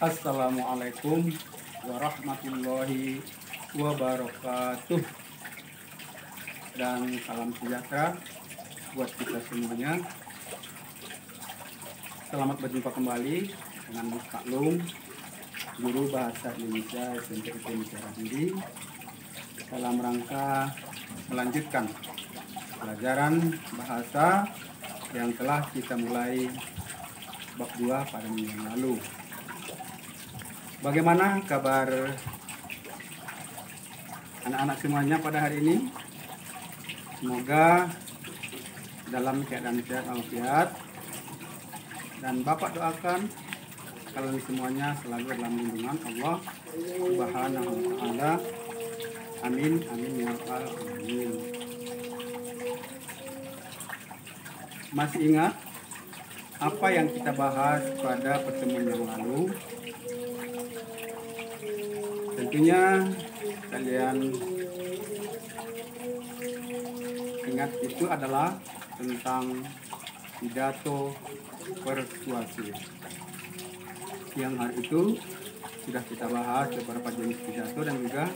Assalamualaikum warahmatullahi wabarakatuh. Dan salam sejahtera buat kita semuanya. Selamat berjumpa kembali dengan Mas Taklum, Guru Bahasa Indonesia SMP Indonesia Ramadi, dalam rangka melanjutkan pelajaran bahasa yang telah kita mulai bab 2 pada minggu yang lalu. Bagaimana kabar anak-anak semuanya pada hari ini? Semoga dalam keadaan sehat walafiat, dan Bapak doakan kalian semuanya selalu dalam lindungan Allah Subhanahu wa taala. Amin amin ya rabbal alamin. Masih ingat apa yang kita bahas pada pertemuan yang lalu? Tentunya kalian ingat itu adalah tentang pidato persuasif. Yang hari itu sudah kita bahas beberapa jenis pidato dan juga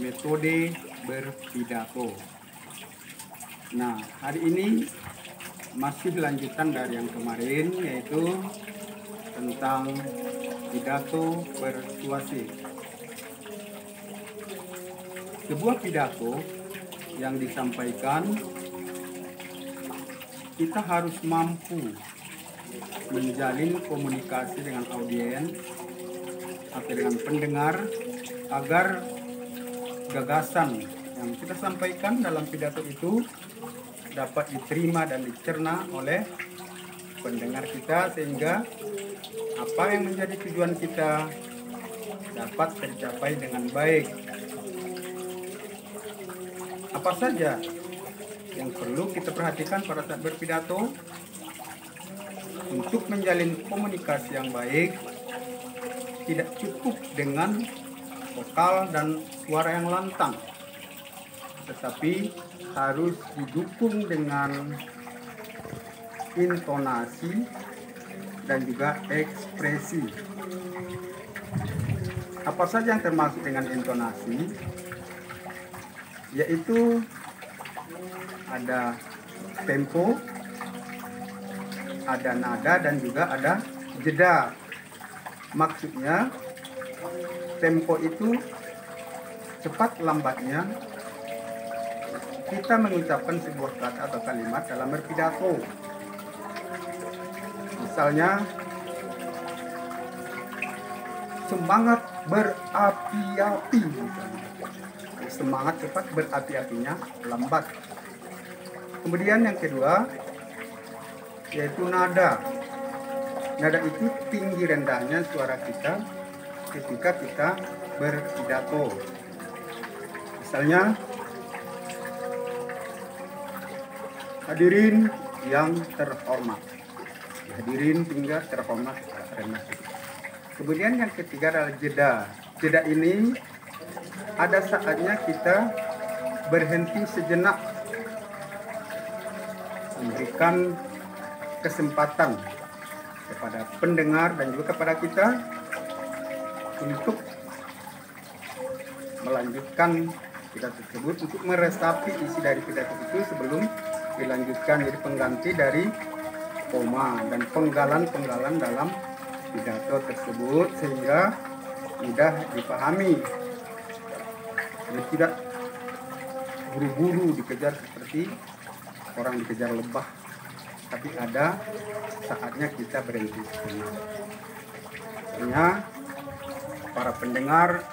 metode berpidato. Nah, hari ini masih lanjutan dari yang kemarin, yaitu tentang pidato persuasif. Sebuah pidato yang disampaikan, kita harus mampu menjalin komunikasi dengan audiens atau dengan pendengar agar gagasan yang kita sampaikan dalam pidato itu dapat diterima dan dicerna oleh pendengar kita, sehingga apa yang menjadi tujuan kita dapat tercapai dengan baik. Apa saja yang perlu kita perhatikan pada saat berpidato? Untuk menjalin komunikasi yang baik, tidak cukup dengan vokal dan suara yang lantang, tetapi harus didukung dengan intonasi dan juga ekspresi. Apa saja yang termasuk dengan intonasi? Yaitu ada tempo, ada nada, dan juga ada jeda. Maksudnya tempo itu cepat lambatnya kita mengucapkan sebuah kata atau kalimat dalam berpidato. Misalnya, semangat berapi-api. Semangat cepat, berapi-apinya lambat. Kemudian yang kedua yaitu nada. Nada itu tinggi rendahnya suara kita ketika kita berpidato. Misalnya, hadirin yang terhormat. Hadirin tinggal terhormat rendah. Kemudian yang ketiga adalah jeda. Jeda ini ada saatnya kita berhenti sejenak, memberikan kesempatan kepada pendengar dan juga kepada kita untuk melanjutkan pidato tersebut, untuk meresapi isi dari pidato itu sebelum dilanjutkan. Jadi pengganti dari koma dan penggalan-penggalan dalam pidato tersebut sehingga mudah dipahami. Jadi tidak buru-buru dikejar seperti orang dikejar lebah, tapi ada saatnya kita berhenti sejenak. Artinya para pendengar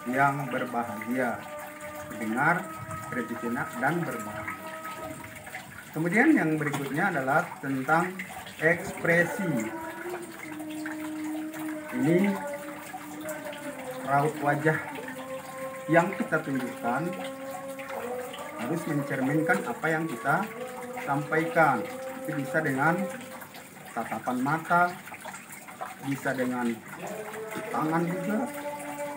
yang berbahagia, mendengar, berhenti sejenak, dan berbahagia. Kemudian yang berikutnya adalah tentang ekspresi. Ini raut wajah yang kita tunjukkan harus mencerminkan apa yang kita sampaikan. Itu bisa dengan tatapan mata, bisa dengan tangan juga,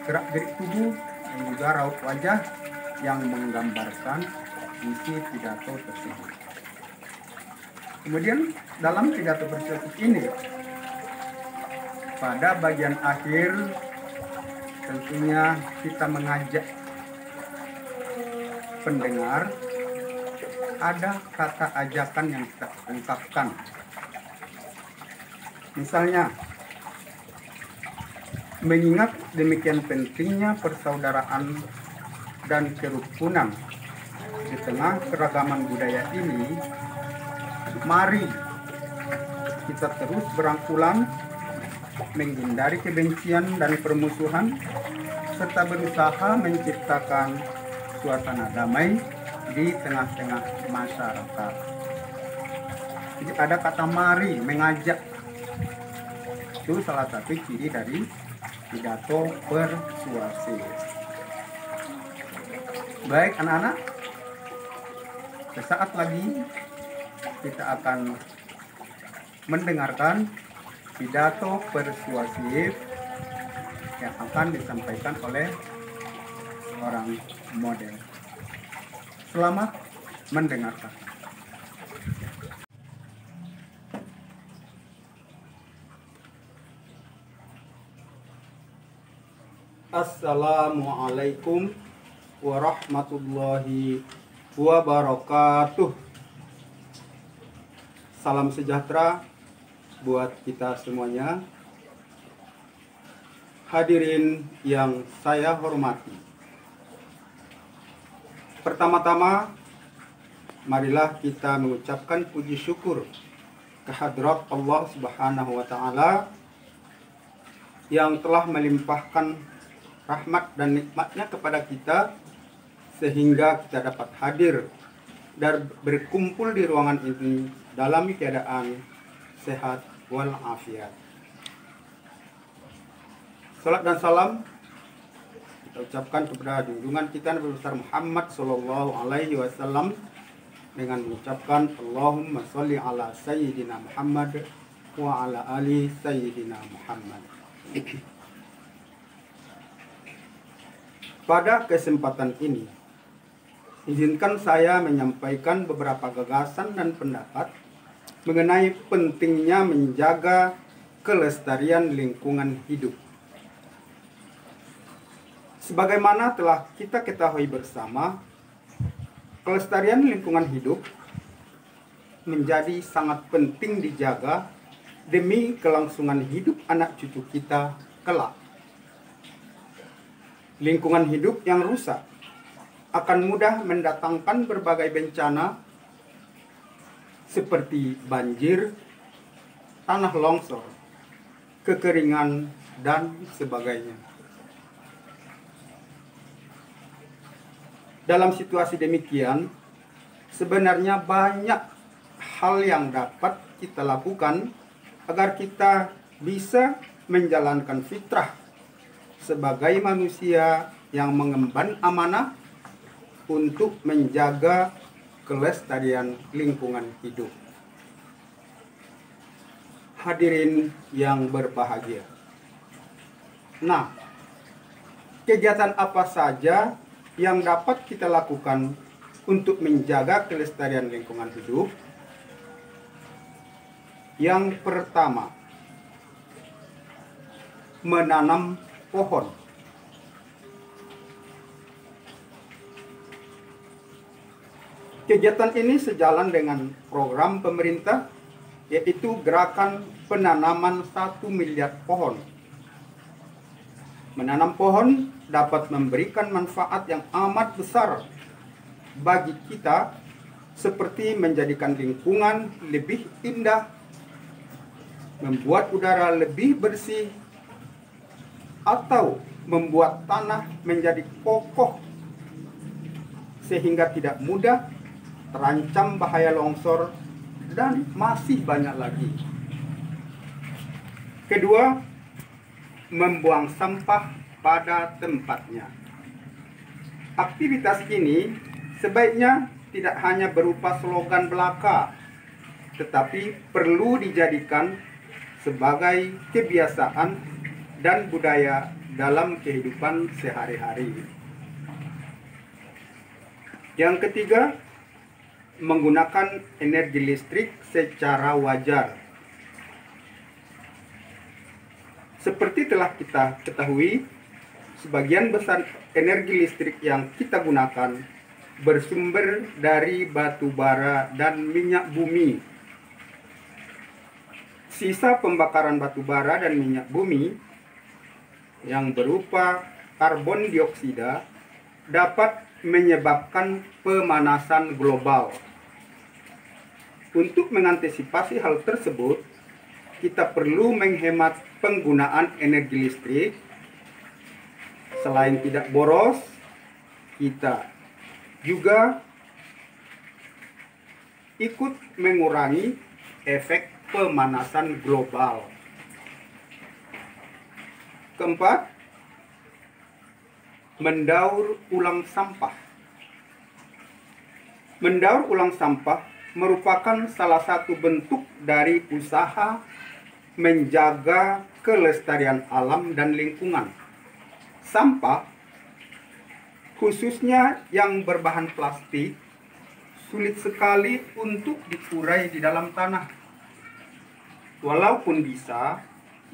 gerak-gerik tubuh, dan juga raut wajah yang menggambarkan isi pidato tersebut. Kemudian dalam pidato persuasif ini pada bagian akhir tentunya kita mengajak pendengar, ada kata ajakan yang kita ungkapkan. Misalnya, mengingat demikian pentingnya persaudaraan dan kerukunan di tengah keragaman budaya ini, mari kita terus berangkulan menghindari kebencian dan permusuhan serta berusaha menciptakan suasana damai di tengah-tengah masyarakat. Jadi ada kata mari, mengajak. Itu salah satu ciri dari pidato persuasif. Baik anak-anak, sesaat lagi kita akan mendengarkan pidato persuasif yang akan disampaikan oleh seorang model. Selamat mendengarkan. Assalamualaikum warahmatullahi wabarakatuh. Salam sejahtera buat kita semuanya. Hadirin yang saya hormati. Pertama-tama, marilah kita mengucapkan puji syukur kehadrat Allah Subhanahu wa Ta'ala yang telah melimpahkan rahmat dan nikmatnya kepada kita sehingga kita dapat hadir dan berkumpul di ruangan ini dalam keadaan sehat walafiat. Salat dan salam kita ucapkan kepada junjungan kita Nabi besar Muhammad sallallahu alaihi wasallam dengan mengucapkan Allahumma sholli ala sayyidina Muhammad wa ala ali sayyidina Muhammad. Pada kesempatan ini, izinkan saya menyampaikan beberapa gagasan dan pendapat mengenai pentingnya menjaga kelestarian lingkungan hidup. Sebagaimana telah kita ketahui bersama, kelestarian lingkungan hidup menjadi sangat penting dijaga demi kelangsungan hidup anak cucu kita kelak. Lingkungan hidup yang rusak akan mudah mendatangkan berbagai bencana seperti banjir, tanah longsor, kekeringan, dan sebagainya. Dalam situasi demikian, sebenarnya banyak hal yang dapat kita lakukan agar kita bisa menjalankan fitrah sebagai manusia yang mengemban amanah untuk menjaga kelestarian lingkungan hidup. Hadirin yang berbahagia. Nah, kegiatan apa saja yang dapat kita lakukan untuk menjaga kelestarian lingkungan hidup? Yang pertama, menanam pohon. Kegiatan ini sejalan dengan program pemerintah, yaitu gerakan penanaman 1 miliar pohon. Menanam pohon dapat memberikan manfaat yang amat besar bagi kita, seperti menjadikan lingkungan lebih indah, membuat udara lebih bersih, atau membuat tanah menjadi kokoh sehingga tidak mudah terancam bahaya longsor, dan masih banyak lagi. Kedua, membuang sampah pada tempatnya. Aktivitas ini sebaiknya tidak hanya berupa slogan belaka, tetapi perlu dijadikan sebagai kebiasaan dan budaya dalam kehidupan sehari-hari. Yang ketiga, menggunakan energi listrik secara wajar. Seperti telah kita ketahui, sebagian besar energi listrik yang kita gunakan bersumber dari batu bara dan minyak bumi. Sisa pembakaran batu bara dan minyak bumi yang berupa karbon dioksida dapat menyebabkan pemanasan global. Untuk mengantisipasi hal tersebut, kita perlu menghemat penggunaan energi listrik. Selain tidak boros, kita juga ikut mengurangi efek pemanasan global. Keempat, mendaur ulang sampah. Mendaur ulang sampah merupakan salah satu bentuk dari usaha menjaga kelestarian alam dan lingkungan. Sampah, khususnya yang berbahan plastik, sulit sekali untuk diurai di dalam tanah. Walaupun bisa,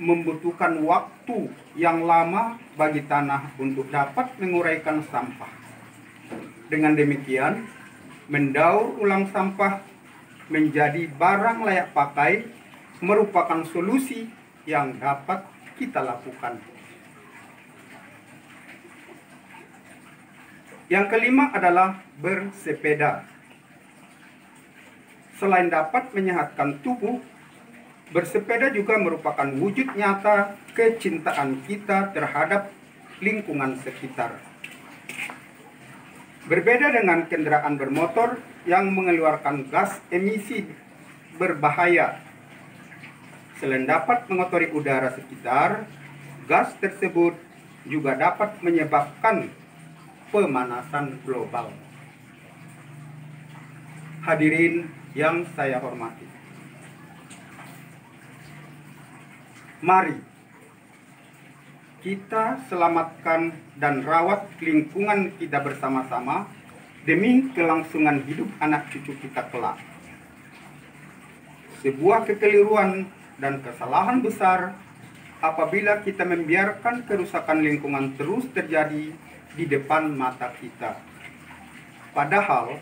membutuhkan waktu yang lama bagi tanah untuk dapat menguraikan sampah. Dengan demikian, mendaur ulang sampah menjadi barang layak pakai merupakan solusi yang dapat kita lakukan. Yang kelima adalah bersepeda. Selain dapat menyehatkan tubuh, bersepeda juga merupakan wujud nyata kecintaan kita terhadap lingkungan sekitar. Berbeda dengan kendaraan bermotor yang mengeluarkan gas emisi berbahaya, selain dapat mengotori udara sekitar, gas tersebut juga dapat menyebabkan pemanasan global. Hadirin yang saya hormati, mari kita selamatkan dan rawat lingkungan kita bersama-sama demi kelangsungan hidup anak cucu kita kelak. Sebuah kekeliruan dan kesalahan besar apabila kita membiarkan kerusakan lingkungan terus terjadi di depan mata kita. Padahal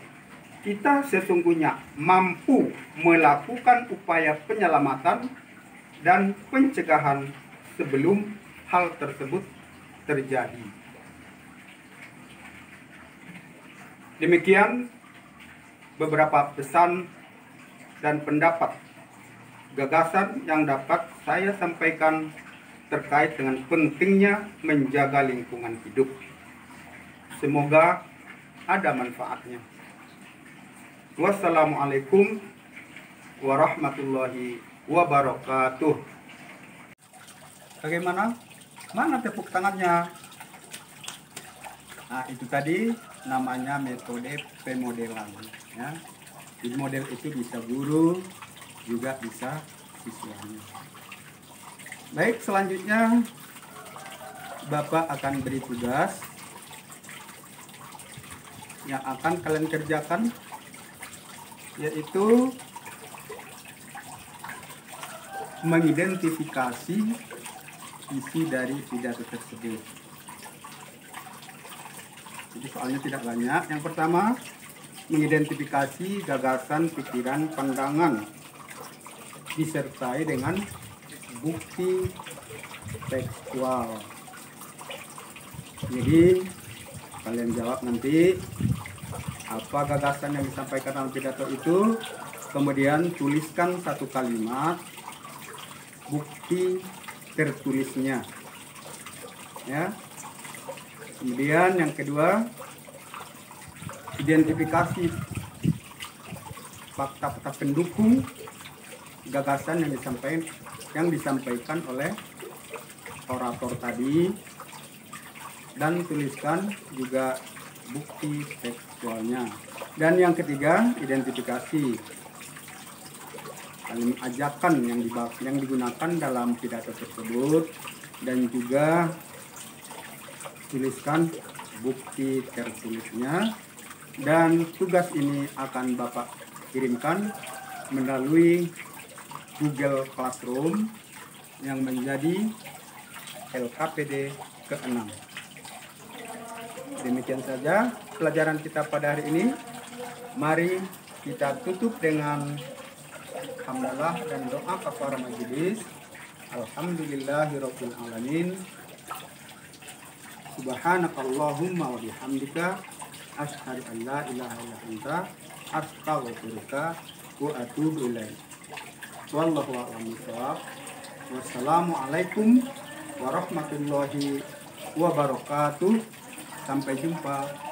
kita sesungguhnya mampu melakukan upaya penyelamatan dan pencegahan sebelum hal tersebut terjadi. Demikian beberapa pesan dan pendapat gagasan yang dapat saya sampaikan terkait dengan pentingnya menjaga lingkungan hidup. Semoga ada manfaatnya. Wassalamualaikum warahmatullahi wabarakatuh. Bagaimana? Mana tepuk tangannya? Nah, itu tadi namanya metode pemodelan. Ya. Di model itu bisa guru, juga bisa siswanya. Baik, selanjutnya Bapak akan beri tugas yang akan kalian kerjakan, yaitu mengidentifikasi isi dari pidato tersebut. Jadi soalnya tidak banyak. Yang pertama, mengidentifikasi gagasan, pikiran, pandangan disertai dengan bukti tekstual. Jadi kalian jawab nanti apa gagasan yang disampaikan dalam pidato itu, kemudian tuliskan satu kalimat bukti tertulisnya, ya. Kemudian yang kedua, identifikasi fakta-fakta pendukung gagasan yang disampaikan oleh orator tadi, dan tuliskan juga bukti tekstualnya. Dan yang ketiga, identifikasi kalimat ajakan yang digunakan dalam pidato tersebut, dan juga tuliskan bukti tertulisnya. Dan tugas ini akan Bapak kirimkan melalui Google Classroom yang menjadi LKPD ke-6. Demikian saja pelajaran kita pada hari ini. Mari kita tutup dengan hamdalah dan doa kafaratul majelis. Alhamdulillahirabbil alamin. Subhanakallahumma wa bihamdika asyhadu an la ilaha illa anta astaghfiruka wa atubu ilaik. Wallahu a'lam bishawab. Wassalamualaikum warahmatullahi wabarakatuh. Sampai jumpa.